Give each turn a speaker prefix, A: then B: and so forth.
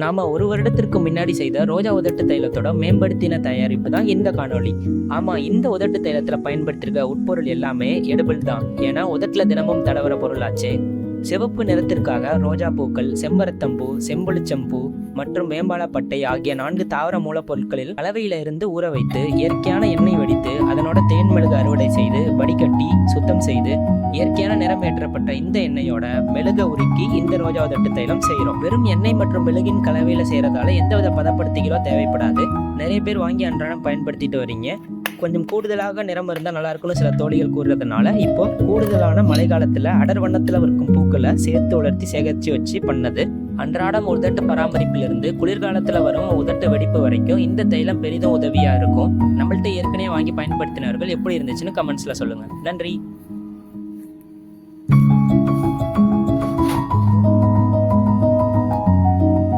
A: நாம ஒரு வருடத்திற்கு முன்னாடி செய்த ரோஜா உதட்டு தைலத்தோட மேம்படுத்தின தயாரிப்பு தான் இந்த காணொளி. ஆமா, இந்த உதட்டு தைலத்துல பயன்படுத்திருக்க உட்பொருள் எல்லாமே எடுபிள் தான். ஏன்னா உதட்டுல தினமும் தடவர பொருளாச்சே. சிவப்பு நிறத்திற்காக ரோஜா பூக்கள், செம்பருத்தம்பூ, செம்புளிச்சம்பூ மற்றும் மேம்பாலப்பட்டை ஆகிய 4 தாவர மூலப்பொருட்களில் கலவையில இருந்து ஊற வைத்து இயற்கையான எண்ணெய் வடித்து அதனோட தேன்மெழுகு அறுவடை செய்து வடிகட்டி சுத்தம் செய்து இயற்கையான நிறம் ஏற்றப்பட்ட இந்த எண்ணெயோட மெழுக உருக்கி இந்த ரோஜா உதட்டு தைலம் செய்கிறோம். வெறும் எண்ணெய் மற்றும் மெழுகின் கலவையில செய்யறதால எந்தவித பதப்படுத்திகளோ தேவைப்படாது. நிறைய பேர் வாங்கி அன்றாடம் பயன்படுத்திட்டு வரீங்க. கொஞ்சம் கூடுதலாக நிறம் இருந்தால் நல்லா இருக்கும்னு சில தோழிகள் கூறுறதுனால இப்போ கூடுதலான மழை காலத்துல அடர் வண்ணத்துல இருக்கும் பூக்களை சேர்த்து உலர்த்தி சேகரித்து வச்சு பண்ணது. அன்றாடம் உதட்டு பராமரிப்பிலிருந்து குளிர்காலத்துல வரும் உதட்டு வெடிப்பு வரைக்கும் இந்த தைலம் பெரிதும் உதவியா இருக்கும். நம்மள்ட்ட ஏற்கனவே வாங்கி பயன்படுத்தினவர்கள் எப்படி இருந்துச்சுன்னு கமெண்ட்ஸ்ல சொல்லுங்க. நன்றி.